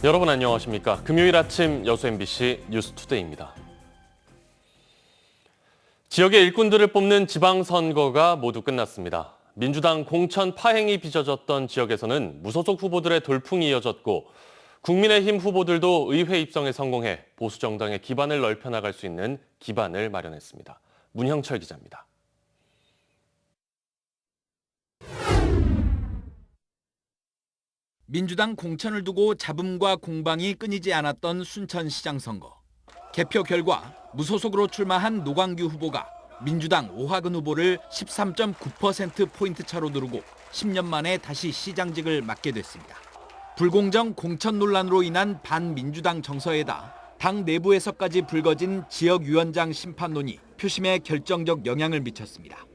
여러분 안녕하십니까? 금요일 아침 여수 MBC 뉴스투데이입니다. 지역의 일꾼들을 뽑는 지방선거가 모두 끝났습니다. 민주당 공천 파행이 빚어졌던 지역에서는 무소속 후보들의 돌풍이 이어졌고 국민의힘 후보들도 의회 입성에 성공해 보수 정당의 기반을 넓혀나갈 수 있는 기반을 마련했습니다. 문형철 기자입니다. 민주당 공천을 두고 잡음과 공방이 끊이지 않았던 순천시장 선거. 개표 결과 무소속으로 출마한 노광규 후보가 민주당 오하근 후보를 13.9%포인트 차로 누르고 10년 만에 다시 시장직을 맡게 됐습니다. 불공정 공천 논란으로 인한 반민주당 정서에다 당 내부에서까지 불거진 지역위원장 심판론이 표심에 결정적 영향을 미쳤습니다.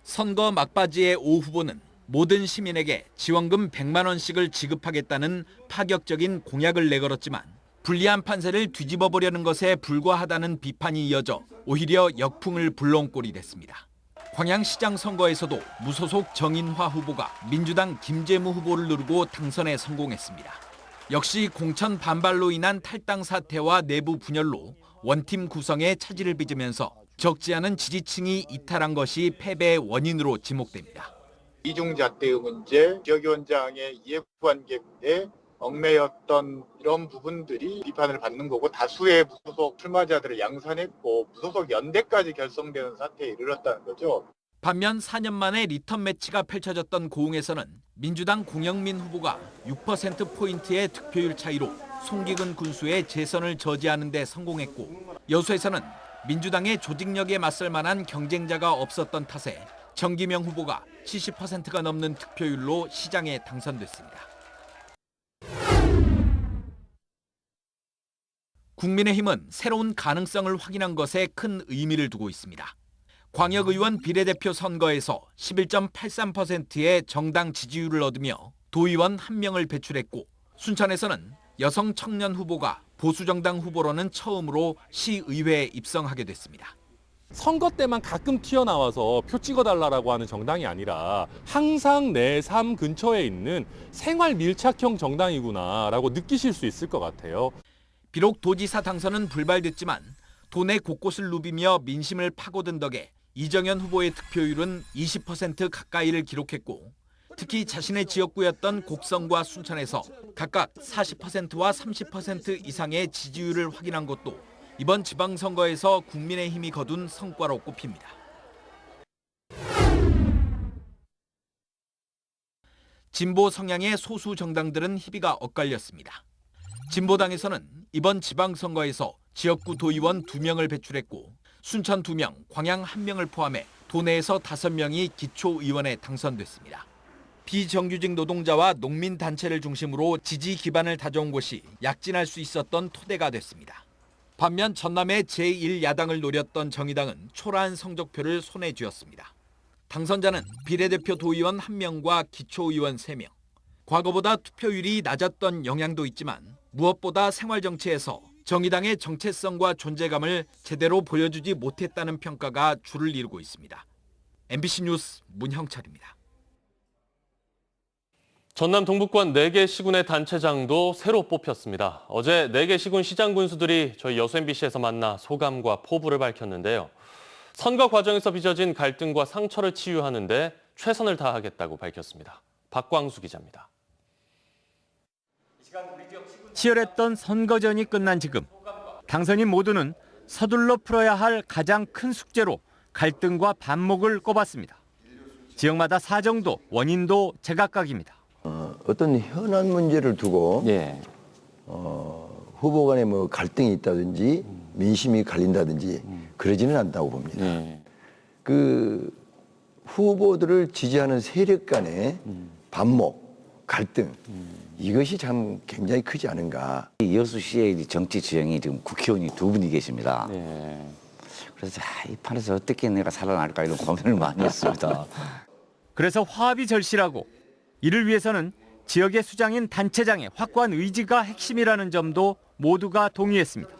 선거 막바지의 오 후보는 모든 시민에게 지원금 100만 원씩을 지급하겠다는 파격적인 공약을 내걸었지만 불리한 판세를 뒤집어 보려는 것에 불과하다는 비판이 이어져 오히려 역풍을 불러온 꼴이 됐습니다. 광양시장 선거에서도 무소속 정인화 후보가 민주당 김재무 후보를 누르고 당선에 성공했습니다. 역시 공천 반발로 인한 탈당 사태와 내부 분열로 원팀 구성에 차질을 빚으면서 적지 않은 지지층이 이탈한 것이 패배의 원인으로 지목됩니다. 이중잣대의 문제, 지역위원장의 이해관계에 얽매였던 이런 부분들이 비판을 받는 거고 다수의 무소속 출마자들을 양산했고 무소속 연대까지 결성되는 사태에 이르렀다는 거죠. 반면 4년 만에 리턴 매치가 펼쳐졌던 고흥에서는 민주당 공영민 후보가 6%포인트의 득표율 차이로 송기근 군수의 재선을 저지하는 데 성공했고 여수에서는 민주당의 조직력에 맞설 만한 경쟁자가 없었던 탓에 정기명 후보가 70%가 넘는 득표율로 시장에 당선됐습니다. 국민의힘은 새로운 가능성을 확인한 것에 큰 의미를 두고 있습니다. 광역의원 비례대표 선거에서 11.83%의 정당 지지율을 얻으며 도의원 1명을 배출했고 순천에서는 여성 청년 후보가 보수정당 후보로는 처음으로 시의회에 입성하게 됐습니다. 선거 때만 가끔 튀어나와서 표 찍어달라고 하는 정당이 아니라 항상 내 삶 근처에 있는 생활 밀착형 정당이구나라고 느끼실 수 있을 것 같아요. 비록 도지사 당선은 불발됐지만 도내 곳곳을 누비며 민심을 파고든 덕에 이정현 후보의 득표율은 20% 가까이를 기록했고 특히 자신의 지역구였던 곡성과 순천에서 각각 40%와 30% 이상의 지지율을 확인한 것도 이번 지방선거에서 국민의힘이 거둔 성과로 꼽힙니다. 진보 성향의 소수 정당들은 희비가 엇갈렸습니다. 진보당에서는 이번 지방선거에서 지역구 도의원 2명을 배출했고 순천 2명, 광양 1명을 포함해 도내에서 5명이 기초의원에 당선됐습니다. 비정규직 노동자와 농민단체를 중심으로 지지 기반을 다져온 곳이 약진할 수 있었던 토대가 됐습니다. 반면 전남의 제1야당을 노렸던 정의당은 초라한 성적표를 손에 쥐었습니다. 당선자는 비례대표 도의원 1명과 기초의원 3명. 과거보다 투표율이 낮았던 영향도 있지만 무엇보다 생활정치에서 정의당의 정체성과 존재감을 제대로 보여주지 못했다는 평가가 줄을 이루고 있습니다. MBC 뉴스 문형철입니다. 전남 동북권 4개 시군의 단체장도 새로 뽑혔습니다. 어제 4개 시군 시장 군수들이 저희 여수 MBC에서 만나 소감과 포부를 밝혔는데요. 선거 과정에서 빚어진 갈등과 상처를 치유하는 데 최선을 다하겠다고 밝혔습니다. 박광수 기자입니다. 치열했던 선거전이 끝난 지금 당선인 모두는 서둘러 풀어야 할 가장 큰 숙제로 갈등과 반목을 꼽았습니다. 지역마다 사정도 원인도 제각각입니다. 어떤 현안 문제를 두고 후보 간에 뭐 갈등이 있다든지 민심이 갈린다든지 그러지는 않다고 봅니다. 그 후보들을 지지하는 세력 간의 반목, 갈등 이것이 참 굉장히 크지 않은가. 여수시의 정치 지형이 지금 국회의원이 2분이 계십니다. 그래서 이 판에서 어떻게 내가 살아날까 이런 고민을 많이 했습니다. 그래서 화합이 절실하고 이를 위해서는 지역의 수장인 단체장의 확고한 의지가 핵심이라는 점도 모두가 동의했습니다.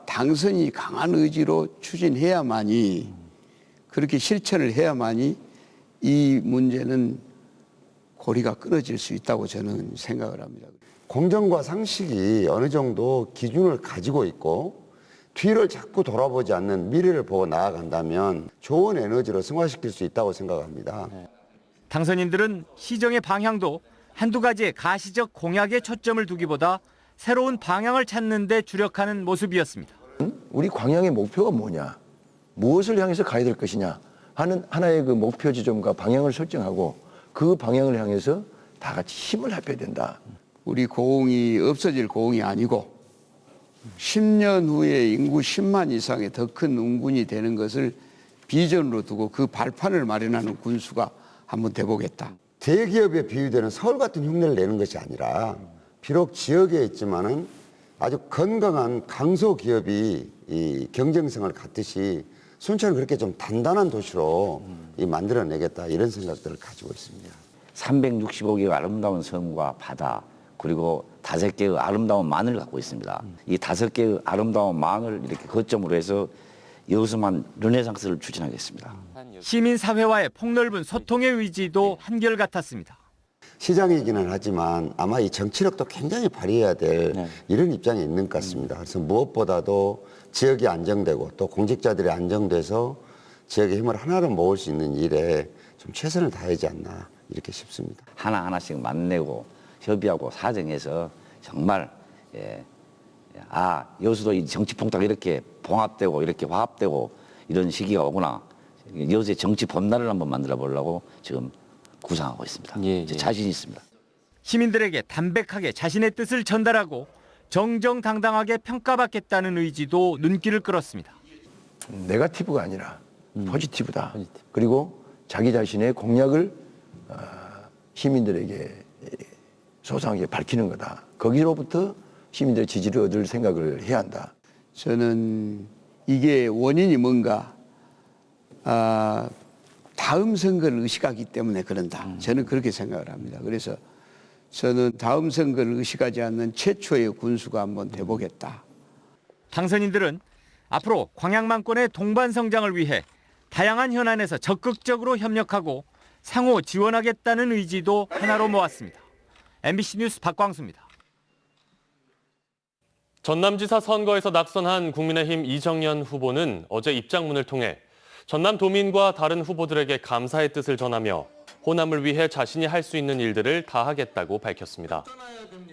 당선이 강한 의지로 추진해야만이 그렇게 실천을 해야만이 이 문제는 고리가 끊어질 수 있다고 저는 생각을 합니다. 공정과 상식이 어느 정도 기준을 가지고 있고 뒤를 자꾸 돌아보지 않는 미래를 보고 나아간다면 좋은 에너지로 승화시킬 수 있다고 생각합니다. 당선인들은 시정의 방향도 한두 가지의 가시적 공약에 초점을 두기보다 새로운 방향을 찾는 데 주력하는 모습이었습니다. 우리 광양의 목표가 뭐냐, 무엇을 향해서 가야 될 것이냐 하는 하나의 그 목표 지점과 방향을 설정하고 그 방향을 향해서 다 같이 힘을 합해야 된다. 우리 고흥이 없어질 고흥이 아니고 10년 후에 인구 10만 이상의 더 큰 운군이 되는 것을 비전으로 두고 그 발판을 마련하는 군수가 한번 돼보겠다. 대기업에 비유되는 서울 같은 흉내를 내는 것이 아니라 비록 지역에 있지만은 아주 건강한 강소기업이 이 경쟁성을 갖듯이 순천을 그렇게 좀 단단한 도시로 만들어내겠다 이런 생각들을 가지고 있습니다. 365개의 아름다운 섬과 바다 그리고 5개의 아름다운 만을 갖고 있습니다. 이 5개의 아름다운 만을 이렇게 거점으로 해서 여수만 르네상스를 추진하겠습니다. 시민사회와의 폭넓은 소통의 의지도 한결같았습니다. 시장이기는 하지만 아마 이 정치력도 굉장히 발휘해야 될 이런 입장에 있는 것 같습니다. 그래서 무엇보다도 지역이 안정되고 또 공직자들이 안정돼서 지역의 힘을 하나로 모을 수 있는 일에 좀 최선을 다하지 않나 이렇게 싶습니다. 하나하나씩 만나고 협의하고 사정해서 정말 여수도 이 정치풍토가 이렇게 봉합되고 이렇게 화합되고 이런 시기가 오구나. 여수의 정치 봄날을 한번 만들어 보려고 지금 구상하고 있습니다. 자신 있습니다. 시민들에게 담백하게 자신의 뜻을 전달하고 정정당당하게 평가받겠다는 의지도 눈길을 끌었습니다. 네거티브가 아니라 포지티브다. 그리고 자기 자신의 공약을 시민들에게 소상하게 밝히는 거다. 거기로부터 시민들의 지지를 얻을 생각을 해야 한다. 저는 이게 원인이 뭔가 다음 선거를 의식하기 때문에 그런다. 저는 그렇게 생각을 합니다. 그래서 저는 다음 선거를 의식하지 않는 최초의 군수가 한번 돼보겠다. 당선인들은 앞으로 광양만권의 동반 성장을 위해 다양한 현안에서 적극적으로 협력하고 상호 지원하겠다는 의지도 하나로 모았습니다. MBC 뉴스 박광수입니다. 전남지사 선거에서 낙선한 국민의힘 이정연 후보는 어제 입장문을 통해 전남 도민과 다른 후보들에게 감사의 뜻을 전하며 호남을 위해 자신이 할 수 있는 일들을 다 하겠다고 밝혔습니다.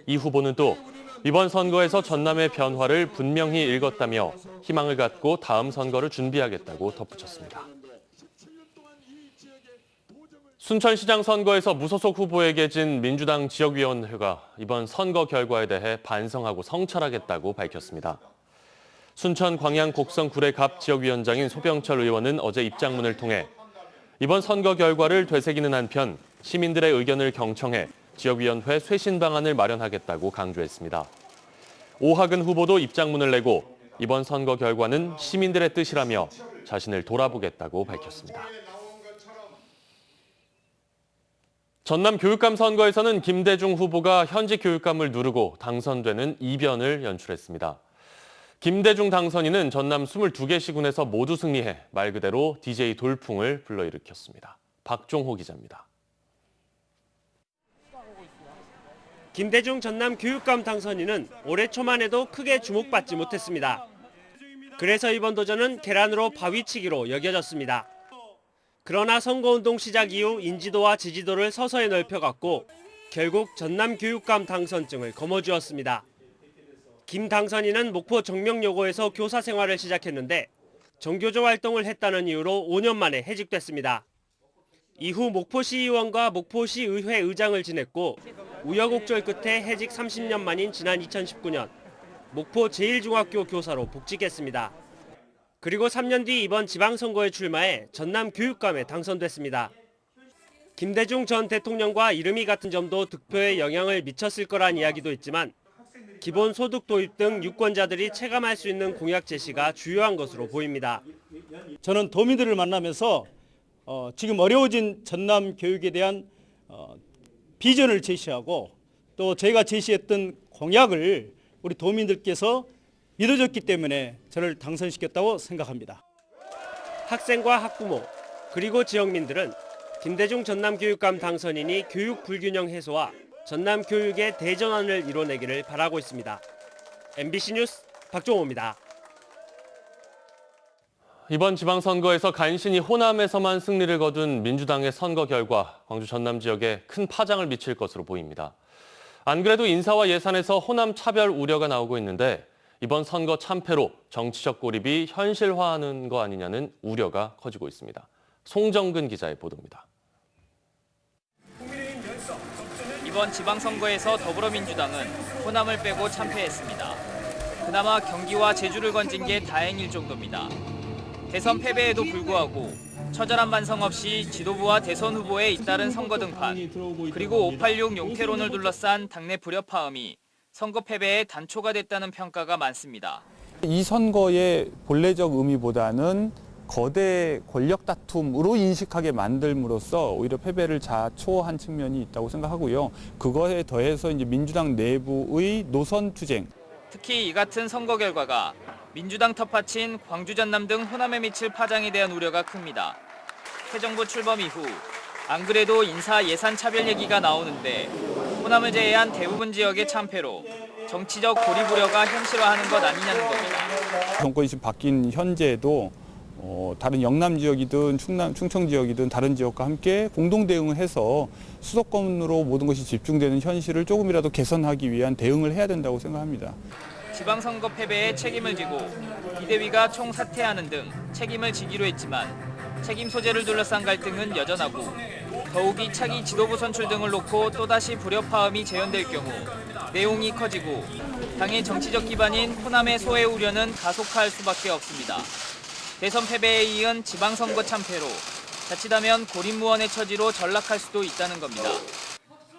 이 후보는 또 이번 선거에서 전남의 변화를 분명히 읽었다며 희망을 갖고 다음 선거를 준비하겠다고 덧붙였습니다. 순천시장 선거에서 무소속 후보에게 진 민주당 지역위원회가 이번 선거 결과에 대해 반성하고 성찰하겠다고 밝혔습니다. 순천 광양 곡성 구례갑 지역위원장인 소병철 의원은 어제 입장문을 통해 이번 선거 결과를 되새기는 한편 시민들의 의견을 경청해 지역위원회 쇄신 방안을 마련하겠다고 강조했습니다. 오하근 후보도 입장문을 내고 이번 선거 결과는 시민들의 뜻이라며 자신을 돌아보겠다고 밝혔습니다. 전남 교육감 선거에서는 김대중 후보가 현직 교육감을 누르고 당선되는 이변을 연출했습니다. 김대중 당선인은 전남 22개 시군에서 모두 승리해 말 그대로 DJ 돌풍을 불러일으켰습니다. 박종호 기자입니다. 김대중 전남 교육감 당선인은 올해 초만 해도 크게 주목받지 못했습니다. 그래서 이번 도전은 계란으로 바위치기로 여겨졌습니다. 그러나 선거운동 시작 이후 인지도와 지지도를 서서히 넓혀갔고 결국 전남 교육감 당선증을 거머쥐었습니다. 김 당선인은 목포 정명여고에서 교사 생활을 시작했는데 정교조 활동을 했다는 이유로 5년 만에 해직됐습니다. 이후 목포시의원과 목포시의회 의장을 지냈고 우여곡절 끝에 해직 30년 만인 지난 2019년 목포 제1중학교 교사로 복직했습니다. 그리고 3년 뒤 이번 지방선거에 출마해 전남 교육감에 당선됐습니다. 김대중 전 대통령과 이름이 같은 점도 득표에 영향을 미쳤을 거란 이야기도 있지만 기본소득 도입 등 유권자들이 체감할 수 있는 공약 제시가 주요한 것으로 보입니다. 저는 도민들을 만나면서 지금 어려워진 전남 교육에 대한 비전을 제시하고 또 저희가 제시했던 공약을 우리 도민들께서 믿어줬기 때문에 저를 당선시켰다고 생각합니다. 학생과 학부모 그리고 지역민들은 김대중 전남교육감 당선인이 교육 불균형 해소와 전남 교육의 대전환을 이뤄내기를 바라고 있습니다. MBC 뉴스 박종호입니다. 이번 지방선거에서 간신히 호남에서만 승리를 거둔 민주당의 선거 결과 광주 전남 지역에 큰 파장을 미칠 것으로 보입니다. 안 그래도 인사와 예산에서 호남 차별 우려가 나오고 있는데 이번 선거 참패로 정치적 고립이 현실화하는 거 아니냐는 우려가 커지고 있습니다. 송정근 기자의 보도입니다. 이번 지방선거에서 더불어민주당은 호남을 빼고 참패했습니다. 그나마 경기와 제주를 건진 게 다행일 정도입니다. 대선 패배에도 불구하고 처절한 반성 없이 지도부와 대선 후보에 잇따른 선거 등판, 그리고 586 용태론을 둘러싼 당내 불협화음이 선거 패배의 단초가 됐다는 평가가 많습니다. 이 선거의 본래적 의미보다는 거대 권력 다툼으로 인식하게 만들므로써 오히려 패배를 자초한 측면이 있다고 생각하고요. 그거에 더해서 이제 민주당 내부의 노선 투쟁. 특히 이 같은 선거 결과가 민주당 텃밭인 광주 전남 등 호남에 미칠 파장에 대한 우려가 큽니다. 새 정부 출범 이후 안 그래도 인사 예산 차별 얘기가 나오는데 호남을 제외한 대부분 지역의 참패로 정치적 고립 우려가 현실화하는 것 아니냐는 겁니다. 정권이 지금 바뀐 현재도 다른 영남 지역이든 충청 지역이든 다른 지역과 함께 공동 대응을 해서 수도권으로 모든 것이 집중되는 현실을 조금이라도 개선하기 위한 대응을 해야 된다고 생각합니다. 지방선거 패배에 책임을 지고 비대위가 총사퇴하는 등 책임을 지기로 했지만 책임 소재를 둘러싼 갈등은 여전하고 더욱이 차기 지도부 선출 등을 놓고 또다시 불협화음이 재현될 경우 내용이 커지고 당의 정치적 기반인 호남의 소외 우려는 가속화할 수밖에 없습니다. 대선 패배에 이은 지방선거 참패로 자칫하면 고립무원의 처지로 전락할 수도 있다는 겁니다.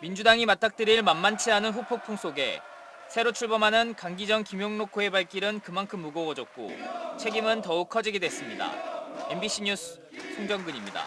민주당이 맞닥뜨릴 만만치 않은 후폭풍 속에 새로 출범하는 강기정, 김용록 코의 발길은 그만큼 무거워졌고 책임은 더욱 커지게 됐습니다. MBC 뉴스 송정근입니다.